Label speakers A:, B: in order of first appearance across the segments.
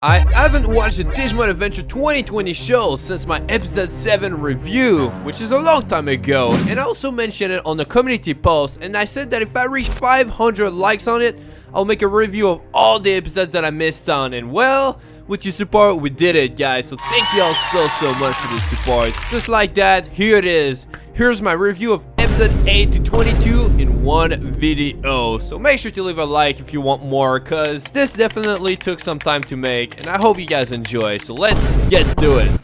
A: I haven't watched the Digimon Adventure 2020 show since my episode 7 review, which is a long time ago, and I also mentioned it on the community post, and I said that if I reach 500 likes on it, I'll make a review of all the episodes that I missed on, and well, with your support, we did it, guys, so thank you all so much for the support. Just like that, here it is. Here's my review of episode 8 to 22 in one video. So make sure to leave a like if you want more, cause this definitely took some time to make, and I hope you guys enjoy. So let's get to it.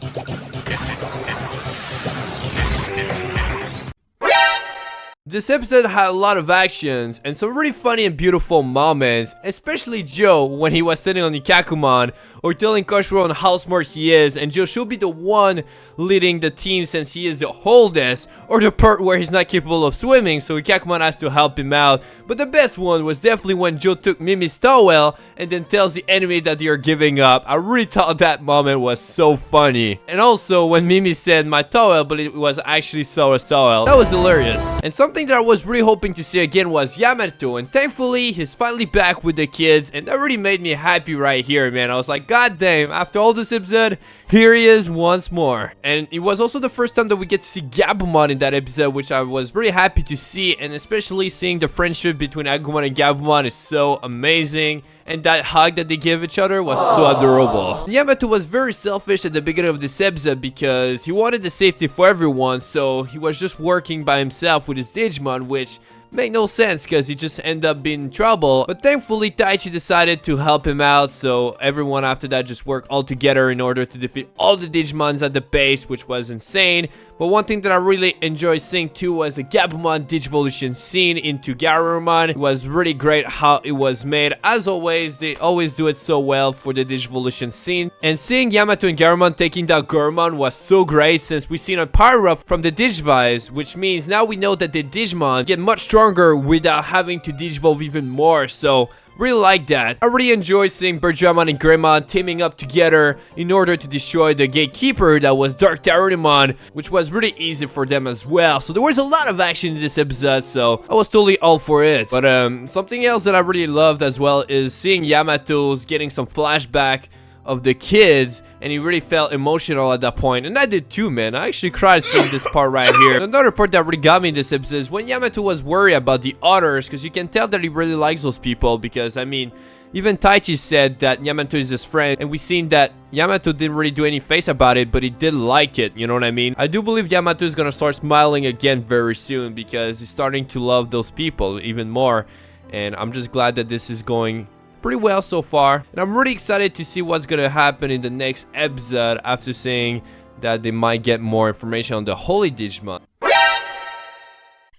A: This episode had a lot of actions and some really funny and beautiful moments, especially Joe when he was standing on Ikakumon or telling Koshiro on how smart he is, and Joe should be the one leading the team since he is the oldest, or the part where he's not capable of swimming, so Ikakumon has to help him out. But the best one was definitely when Joe took Mimi's towel and then tells the enemy that they are giving up. I really thought that moment was so funny. And also when Mimi said my towel, but it was actually Sora's towel. That was hilarious. And something that I was really hoping to see again was Yamato, and thankfully he's finally back with the kids, and that really made me happy right here, man. I was like, god damn, after all this episode, here he is once more. And it was also the first time that we get to see Gabumon in that episode, which I was really happy to see, and especially seeing the friendship between Agumon and Gabumon is so amazing. And that hug that they give each other was so adorable. Yamato was very selfish at the beginning of this episode because he wanted the safety for everyone, so he was just working by himself with his Digimon, which made no sense because he just ended up being in trouble. But thankfully Taichi decided to help him out, so everyone after that just worked all together in order to defeat all the Digimons at the base, which was insane. But one thing that I really enjoyed seeing too was the Gabumon Digivolution scene into Garurumon. It was really great how it was made. As always, they always do it so well for the Digivolution scene. And seeing Yamato and Garurumon taking down Garurumon was so great, since we've seen a power-up from the Digivice, which means now we know that the Digimon get much stronger without having to Digivolve even more. So really like that. I really enjoyed seeing Birdramon and Greymon teaming up together in order to destroy the gatekeeper that was Dark Tarunimon, which was really easy for them as well. So there was a lot of action in this episode, so I was totally all for it. But something else that I really loved as well is seeing Yamato's getting some flashback of the kids, and he really felt emotional at that point, and I did too, man. I actually cried seeing this part right here. Another part that really got me in this episode is when Yamato was worried about the others, because you can tell that he really likes those people, because I mean, even Taichi said that Yamato is his friend, and we seen that Yamato didn't really do any face about it, but he did like it, you know what I mean? I do believe Yamato is gonna start smiling again very soon, because he's starting to love those people even more, and I'm just glad that this is going pretty well so far, and I'm really excited to see what's gonna happen in the next episode after saying that they might get more information on the Holy Digimon.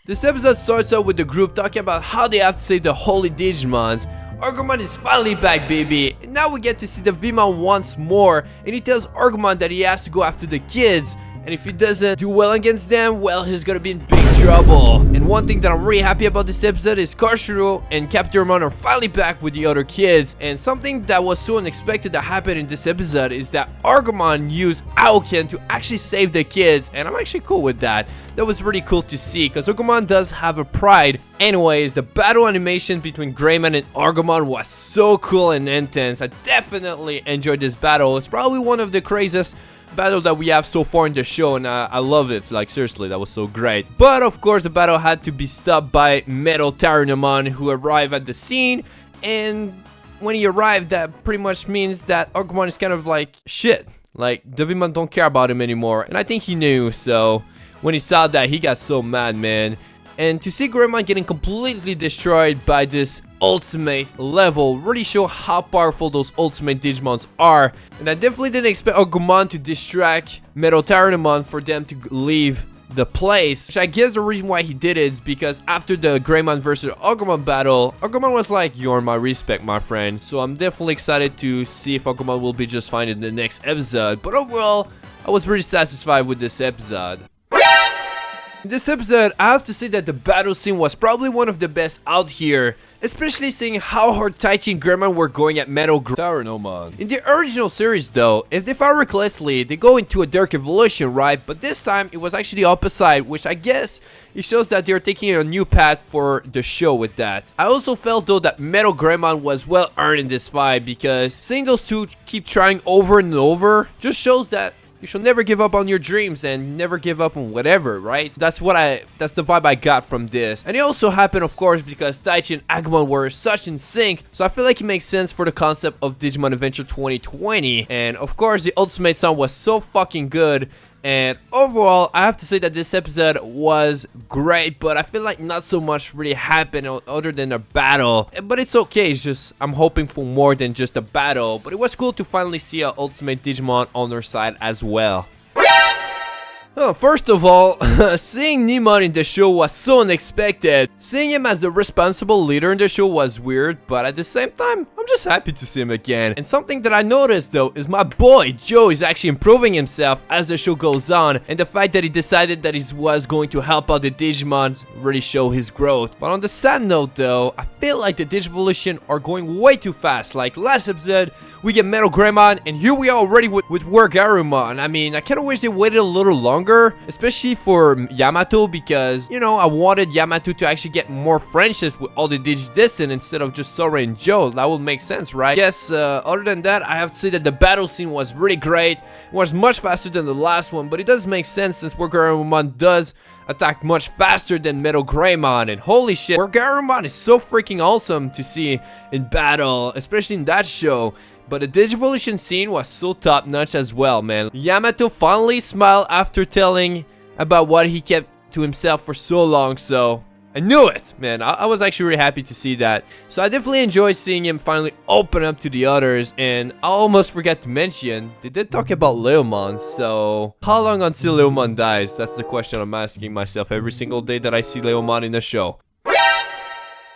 A: This episode starts out with the group talking about how they have to save the Holy Digimons. Agumon is finally back, baby, and now we get to see the V-Mon once more, and he tells Agumon that he has to go after the kids, and if he doesn't do well against them, well, he's gonna be in big trouble. And one thing that I'm really happy about this episode is Koshiro and Captain are finally back with the other kids. And something that was so unexpected that happened in this episode is that Agumon used AWAKEN to actually save the kids, and I'm actually cool with that. That was really cool to see, because Agumon does have a pride. Anyways, the battle animation between Greymon and Agumon was so cool and intense. I definitely enjoyed this battle. It's probably one of the craziest battle that we have so far in the show, and I love it. Like, seriously, that was so great. But of course the battle had to be stopped by MetalGreymon, who arrived at the scene, and when he arrived, that pretty much means that Agumon is kind of like shit. Like, the V-Mon don't care about him anymore, and I think he knew. So when he saw that, he got so mad, man. And to see Greymon getting completely destroyed by this ultimate level really show how powerful those ultimate Digimons are. And I definitely didn't expect Agumon to distract MetalGreymon for them to leave the place, which I guess the reason why he did it is because after the Greymon versus Agumon battle, Agumon was like, "You're my respect, my friend." So I'm definitely excited to see if Agumon will be just fine in the next episode. But overall, I was pretty satisfied with this episode. In this episode, I have to say that the battle scene was probably one of the best out here, especially seeing how hard Taichi and Greymon were going at MetalGreymon. In the original series though, if I recall correctly, they go into a dark evolution, right? But this time it was actually the opposite, which I guess it shows that they're taking a new path for the show with that. I also felt though that MetalGreymon was well earned in this fight, because seeing those two keep trying over and over just shows that you should never give up on your dreams and never give up on whatever, right? That's the vibe I got from this. And it also happened, of course, because Taichi and Agumon were such in sync, so I feel like it makes sense for the concept of Digimon Adventure 2020. And of course, the ultimate sound was so fucking good. And overall, I have to say that this episode was great, but I feel like not so much really happened other than a battle. But it's okay, it's just I'm hoping for more than just a battle. But it was cool to finally see an ultimate Digimon on their side as well. Oh, first of all, seeing Nimon in the show was so unexpected. Seeing him as the responsible leader in the show was weird, but at the same time, I'm just happy to see him again. And something that I noticed though is my boy Joe is actually improving himself as the show goes on, and the fact that he decided that he was going to help out the Digimon really show his growth. But on the sad note though, I feel like the Digivolution are going way too fast. Like last episode, we get MetalGreymon, and here we are already with WereGarurumon. I mean, I kinda wish they waited a little longer, especially for Yamato, because, you know, I wanted Yamato to actually get more friendships with all the Digidestined instead of just Sora and Joe. That would make sense, right? Yes, other than that, I have to say that the battle scene was really great. It was much faster than the last one, but it does make sense since WereGarurumon does attack much faster than MetalGreymon, and holy shit, WereGarurumon is so freaking awesome to see in battle, especially in that show. But the Digivolution scene was so top notch as well, man. Yamato finally smiled after telling about what he kept to himself for so long, so I knew it, man. I was actually really happy to see that. So I definitely enjoyed seeing him finally open up to the others. And I almost forgot to mention, they did talk about LILIMON, so how long until LILIMON dies? That's the question I'm asking myself every single day that I see LILIMON in the show.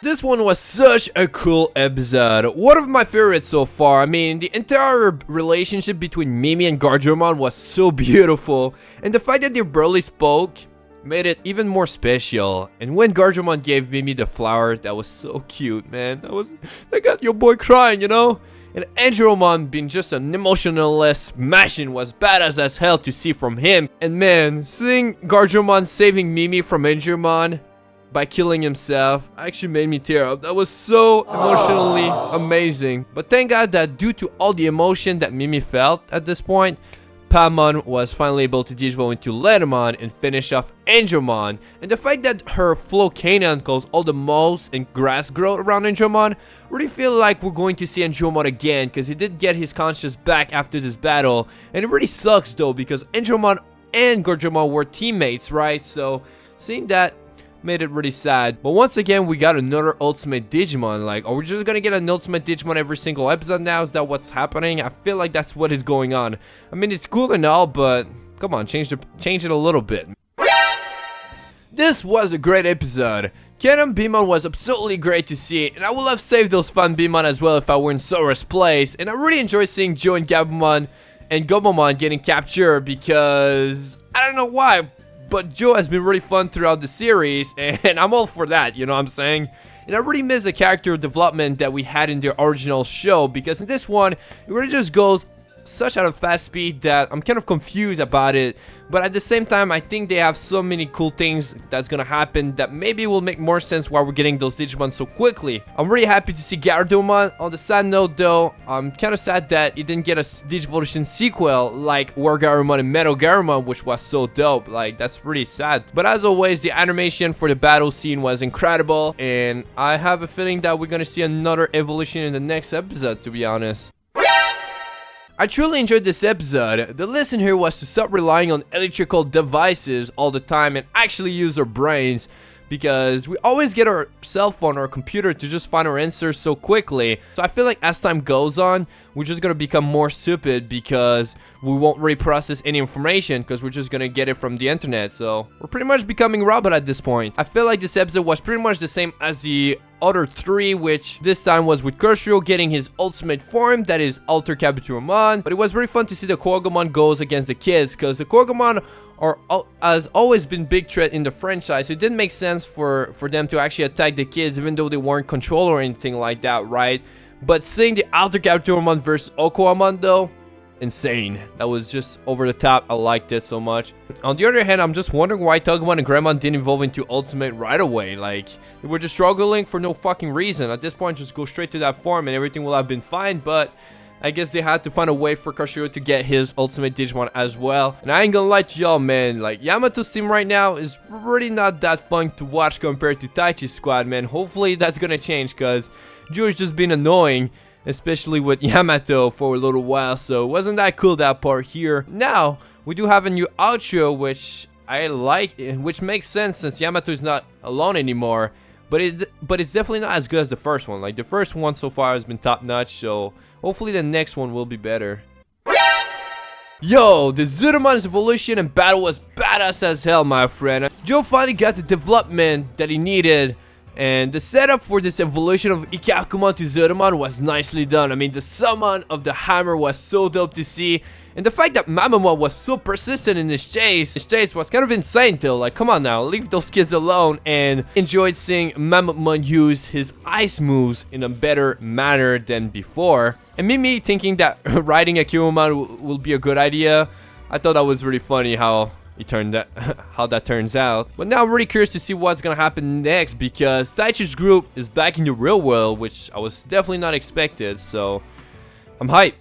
A: This one was such a cool episode. One of my favorites so far. I mean, the entire relationship between Mimi and Garurumon was so beautiful. And the fact that they barely spoke made it even more special. And when Garurumon gave Mimi the flower, that was so cute, man. That got your boy crying, you know? And Angelomon being just an emotionless machine was badass as hell to see from him. And man, seeing Garurumon saving Mimi from Angelomon by killing himself actually made me tear up. That was so emotionally amazing. But thank God that due to all the emotion that Mimi felt at this point, Paimon was finally able to digivolve into LILIMON and finish off Angelomon. And the fact that her flow canine caused all the moss and grass grow around Angelomon, really feel like we're going to see Angelomon again, because he did get his conscience back after this battle. And it really sucks though, because Angelomon and Garurumon were teammates, right? So seeing that made it really sad. But once again, we got another ultimate Digimon. Like, are we just gonna get an ultimate Digimon every single episode now? Is that what's happening? I feel like that's what is going on. I mean, it's cool and all, but come on, change it a little bit. This was a great episode. Canon Beamon was absolutely great to see, and I would have saved those fun Beamon as well if I were in Sora's place. And I really enjoyed seeing Joe and Gabumon and Gomamon getting captured, because I don't know why, but Joe has been really fun throughout the series, and I'm all for that, you know what I'm saying? And I really miss the character development that we had in the original show, because in this one, it really just goes such at a fast speed that I'm kind of confused about it. But at the same time, I think they have so many cool things that's gonna happen that maybe will make more sense why we're getting those Digimon so quickly. I'm really happy to see GARUDAMON. On the sad note though, I'm kind of sad that it didn't get a Digivolution sequel like WereGarurumon and MetalGreymon, which was so dope. Like, that's really sad. But as always, the animation for the battle scene was incredible, and I have a feeling that we're gonna see another evolution in the next episode, to be honest. I truly enjoyed this episode. The lesson here was to stop relying on electrical devices all the time and actually use our brains, because we always get our cell phone or computer to just find our answers so quickly. So I feel like as time goes on, we're just gonna become more stupid, because we won't really process any information, because we're just gonna get it from the internet. So we're pretty much becoming robot at this point. I feel like this episode was pretty much the same as the other three, which this time was with Kurshiro getting his ultimate form, that is Alterous Capituramon. But it was very fun to see the Koagomon goes against the kids, because the Koagomon has always been big threat in the franchise. It didn't make sense for them to actually attack the kids, even though they weren't controlled or anything like that, right? But seeing the Altered Chapter versus OROCHIMON though, insane. That was just over the top. I liked it so much. On the other hand, I'm just wondering why Digimon and Greymon didn't evolve into Ultimate right away. Like, they were just struggling for no fucking reason. At this point, just go straight to that form and everything will have been fine, but I guess they had to find a way for Koshiro to get his Ultimate Digimon as well. And I ain't gonna lie to y'all, man, like, Yamato's team right now is really not that fun to watch compared to Taichi's squad, man. Hopefully that's gonna change, because Joe's just been annoying, especially with Yamato for a little while, so it wasn't that cool, that part here. Now, we do have a new outro, which I like, which makes sense since Yamato is not alone anymore. But it's definitely not as good as the first one. Like, the first one so far has been top notch, so hopefully the next one will be better. Yo, the ZUDOMON'S evolution and battle was badass as hell, my friend. Joe finally got the development that he needed, and the setup for this evolution of Ikakumon to ZUDOMON was nicely done. I mean, the summon of the hammer was so dope to see, and the fact that Mamamon was so persistent in his chase was kind of insane though. Like, come on now, leave those kids alone. And enjoyed seeing Mamamon use his ice moves in a better manner than before. And me thinking that riding a Kirumon will be a good idea, I thought that was really funny how that turns out. But now I'm really curious to see what's gonna happen next, because Taichi's group is back in the real world, which I was definitely not expected, so I'm hyped.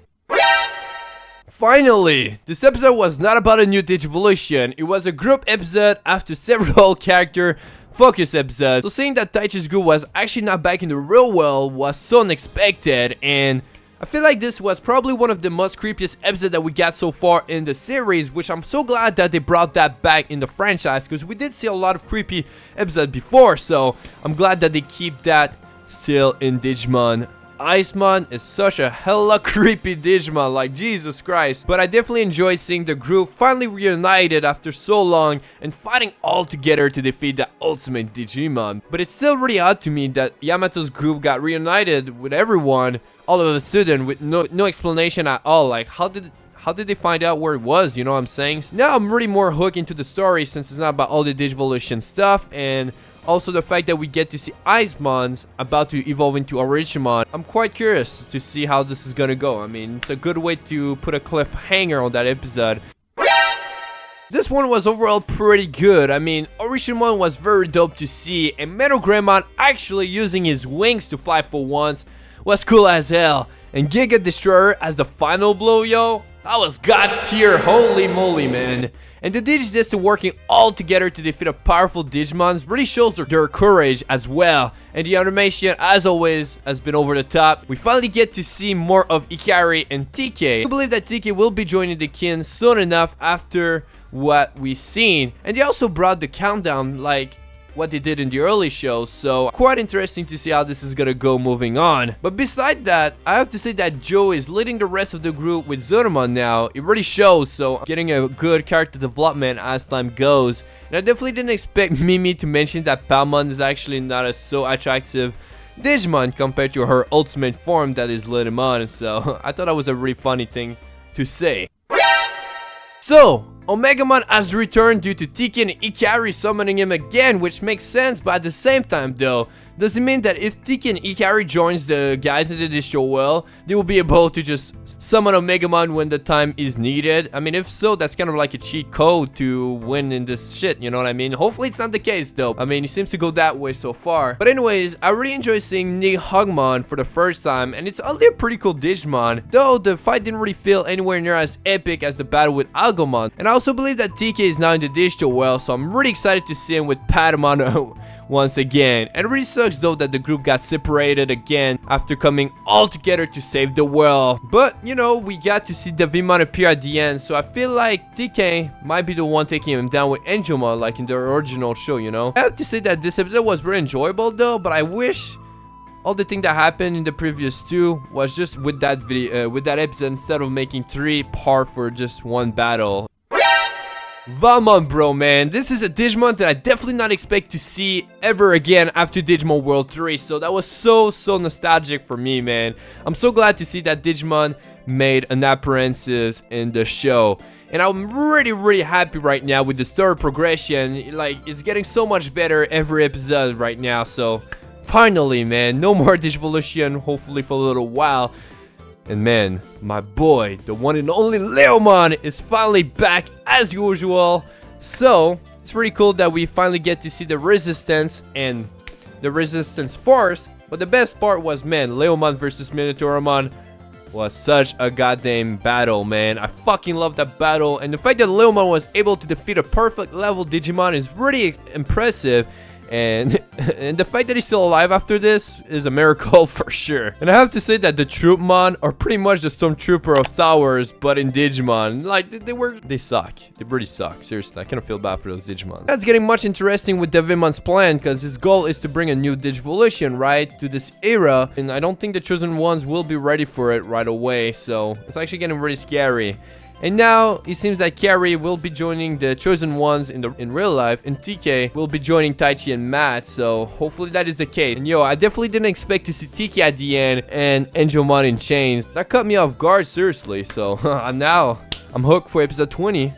A: Finally, this episode was not about a new Digivolution. It was a group episode after several character focus episodes. So seeing that Taichi's group was actually not back in the real world was so unexpected, and I feel like this was probably one of the most creepiest episodes that we got so far in the series, which I'm so glad that they brought that back in the franchise, because we did see a lot of creepy episodes before, so I'm glad that they keep that still in Digimon. Icemon is such a hella creepy Digimon, like Jesus Christ. But I definitely enjoy seeing the group finally reunited after so long and fighting all together to defeat the ultimate Digimon. But it's still really odd to me that Yamato's group got reunited with everyone all of a sudden with no explanation at all. Like, how did they find out where it was, you know what I'm saying? Now I'm really more hooked into the story since it's not about all the Digivolution stuff, and also the fact that we get to see Icemon's about to evolve into OROCHIMON. I'm quite curious to see how this is gonna go. I mean, it's a good way to put a cliffhanger on that episode. This one was overall pretty good. I mean, OROCHIMON was very dope to see, and MetalGreymon actually using his wings to fly for once was cool as hell. And Giga Destroyer as the final blow, yo, that was god tier, holy moly, man. And the Digidestin working all together to defeat a powerful Digimon really shows their courage as well. And the animation, as always, has been over the top. We finally get to see more of Ikari and TK. I believe that TK will be joining the kin soon enough after what we've seen. And they also brought the countdown like what they did in the early shows, so quite interesting to see how this is gonna go moving on. But beside that, I have to say that Joe is leading the rest of the group with ZUDOMON now. It really shows, so getting a good character development as time goes. And I definitely didn't expect Mimi to mention that Palmon is actually not a so attractive Digimon compared to her ultimate form that is LILIMON, so I thought that was a really funny thing to say. So, Omegamon has returned due to TK and Ikari summoning him again, which makes sense, but at the same time though, does it mean that if TK and Ikari joins the guys in the distro well, they will be able to just summon Omegamon when the time is needed? I mean, if so, that's kind of like a cheat code to win in this shit, you know what I mean? Hopefully it's not the case though. I mean, it seems to go that way so far. But anyways, I really enjoy seeing Nihugmon for the first time, and it's only a pretty cool Digimon, though the fight didn't really feel anywhere near as epic as the battle with Agumon. And I also believe that TK is now in the distro well, so I'm really excited to see him with Patamon once again. And it really sucks though that the group got separated again after coming all together to save the world. But you know, we got to see Devimon appear at the end, so I feel like TK might be the one taking him down with Angelmon like in the original show, you know. I have to say that this episode was very enjoyable though, but I wish all the thing that happened in the previous two was just with that video, with that episode, instead of making 3 parts for just one battle. Valmon, bro, man, this is a Digimon that I definitely not expect to see ever again after Digimon World 3, so that was so nostalgic for me, man. I'm so glad to see that Digimon made an appearance in the show. And I'm really happy right now with the story progression. Like, it's getting so much better every episode right now. So finally, man, no more Digivolution, hopefully for a little while. And man, my boy, the one and only LILIMON is finally back as usual. So it's pretty cool that we finally get to see the Resistance and the Resistance Force. But the best part was, man, LILIMON versus MetalGreymon was such a goddamn battle, man. I fucking love that battle, and the fact that LILIMON was able to defeat a perfect level Digimon is really impressive. And the fact that he's still alive after this is a miracle for sure. And I have to say that the Troopmon are pretty much the Stormtrooper of Star Wars, but in Digimon. Like, they suck. They really suck. Seriously, I kind of feel bad for those Digimon. That's getting much interesting with DeVimon's plan, because his goal is to bring a new Digivolution, right, to this era. And I don't think the Chosen Ones will be ready for it right away. So it's actually getting really scary. And now it seems that Carrie will be joining the Chosen Ones in real life, and TK will be joining Taichi and Matt. So hopefully that is the case. And yo, I definitely didn't expect to see TK at the end and Angelmon in chains. That caught me off guard, seriously. So now I'm hooked for episode 20.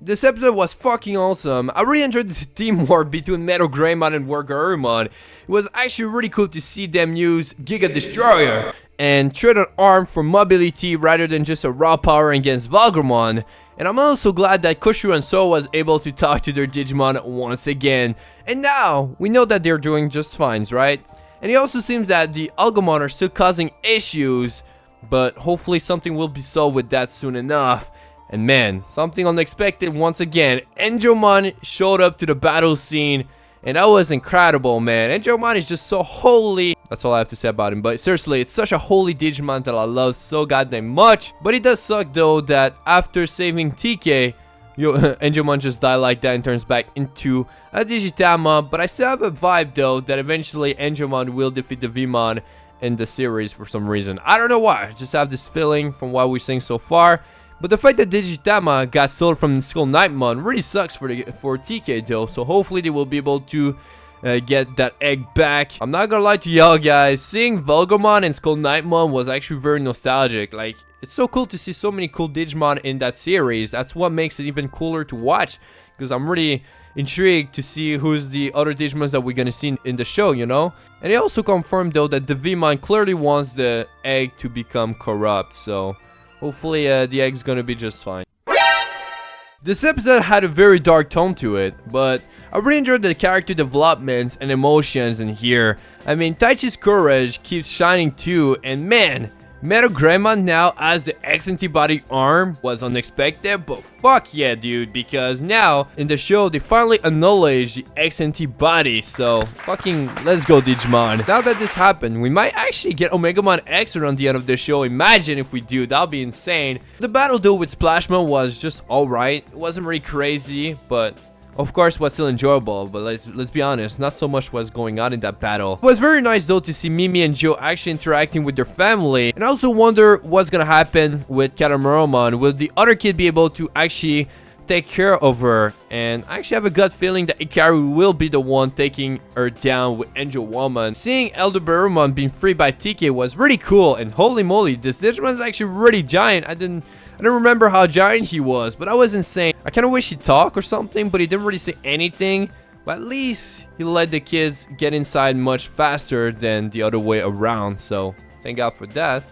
A: This episode was fucking awesome. I really enjoyed the teamwork between MetalGreymon and WereGarurumon. It was actually really cool to see them use Giga Destroyer and trade an arm for mobility rather than just a raw power against Valgramon. And I'm also glad that Koshiro and So was able to talk to their Digimon once again. And now, we know that they're doing just fine, right? And it also seems that the Algamon are still causing issues, but hopefully something will be solved with that soon enough. And man, something unexpected once again. Angelmon showed up to the battle scene, and that was incredible, man. Angelmon is just so holy. That's all I have to say about him. But seriously, it's such a holy Digimon that I love so goddamn much. But it does suck though that after saving TK, Angelmon just died like that and turns back into a Digitama. But I still have a vibe though that eventually Angelmon will defeat the Vmon in the series for some reason. I don't know why. I just have this feeling from what we're seeing so far. But the fact that Digitama got sold from Skull Knightmon really sucks for TK though. So hopefully they will be able to get that egg back. I'm not gonna lie to y'all guys, seeing Valgramon and Skull Knightmon was actually very nostalgic. Like, it's so cool to see so many cool Digimon in that series. That's what makes it even cooler to watch, because I'm really intrigued to see who's the other Digimons that we're gonna see in the show, you know. And it also confirmed though that the Vmon clearly wants the egg to become corrupt, so hopefully the egg's gonna be just fine. This episode had a very dark tone to it, but I really enjoyed the character developments and emotions in here. I mean, Taichi's courage keeps shining too, and man, MetalGreymon now as the X-Antibody arm was unexpected, but fuck yeah, dude, because now in the show they finally acknowledge the X-Antibody, so fucking let's go Digimon. Now that this happened, we might actually get Omegamon X around the end of the show. Imagine if we do, that'll be insane. The battle though with Splashmon was just alright. It wasn't really crazy, but of course, was still enjoyable, but let's be honest, not so much was going on in that battle. It was very nice though to see Mimi and Joe actually interacting with their family, and I also wonder what's gonna happen with Katamuromon. Will the other kid be able to actually take care of her? And I actually have a gut feeling that Ikaru will be the one taking her down with Angel Woman. Seeing Elderberumon being freed by TK was really cool, and holy moly, this Digimon is actually really giant. I don't remember how giant he was, but that was insane. I kind of wish he'd talk or something, but he didn't really say anything. But at least he let the kids get inside much faster than the other way around, so thank God for that.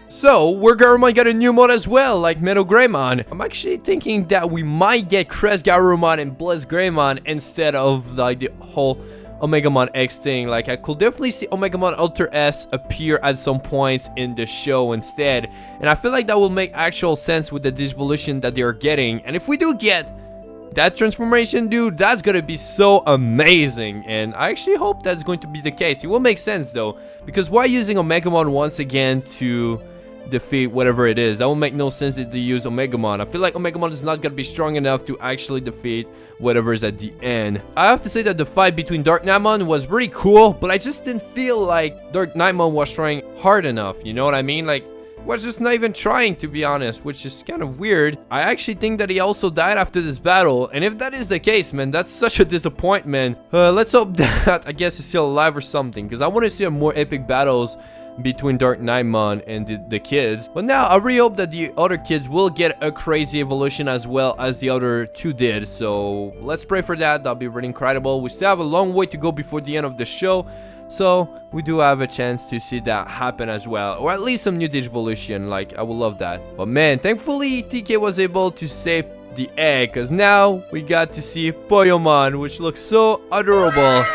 A: So, WereGarurumon got a new mode as well, like MetalGreymon. I'm actually thinking that we might get CrestGarurumon and BlessGreymon instead of like the whole Omegamon X thing. Like, I could definitely see Omegamon Alterous appear at some points in the show instead, and I feel like that will make actual sense with the Digivolution that they are getting. And if we do get that transformation, dude, that's gonna be so amazing, and I actually hope that's going to be the case. It will make sense though, because why using Omegamon once again to defeat whatever it is? That will make no sense if they use Omegamon. I feel like Omegamon is not gonna be strong enough to actually defeat whatever is at the end. I have to say that the fight between Dark Knightmon was really cool, but I just didn't feel like Dark Knightmon was trying hard enough, you know what I mean? Like, was just not even trying, to be honest, which is kind of weird. I actually think that he also died after this battle, and if that is the case, man, that's such a disappointment. Let's hope that I guess he's still alive or something, because I want to see more epic battles between Dark Knightmon and the kids. But now I really hope that the other kids will get a crazy evolution as well as the other two did. So let's pray for that. That'll be really incredible. We still have a long way to go before the end of the show, so we do have a chance to see that happen as well, or at least some new Digivolution. Like, I would love that. But man, thankfully TK was able to save the egg, because now we got to see Poyomon, which looks so adorable.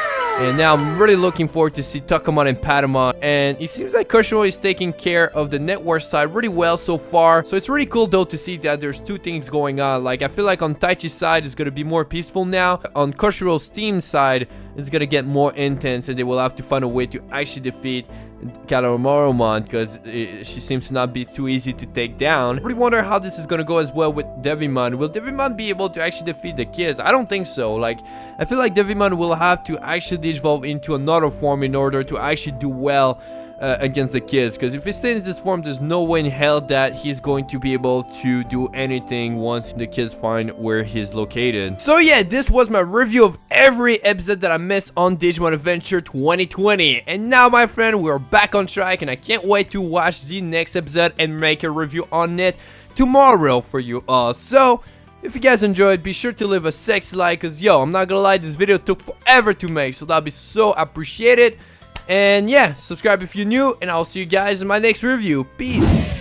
A: And now I'm really looking forward to see Takamon and Patamon. And it seems like Koshiro is taking care of the network side really well so far. So it's really cool though to see that there's two things going on. Like, I feel like on Taichi's side it's gonna be more peaceful now. On Koshiro's team side, it's gonna get more intense, and they will have to find a way to actually defeat GARUDAMON, because she seems to not be too easy to take down. I really wonder how this is gonna go as well with Devimon. Will Devimon be able to actually defeat the kids? I don't think so. Like, I feel like Devimon will have to actually digivolve into another form in order to actually do well against the kids, because if he stays in this form, there's no way in hell that he's going to be able to do anything once the kids find where he's located. So yeah, this was my review of every episode that I missed on Digimon Adventure 2020, and now my friend, we're back on track, and I can't wait to watch the next episode and make a review on it tomorrow for you all. So if you guys enjoyed, be sure to leave a sexy like, because yo, I'm not gonna lie, this video took forever to make, so that'll be so appreciated. And yeah, subscribe if you're new, and I'll see you guys in my next review. Peace.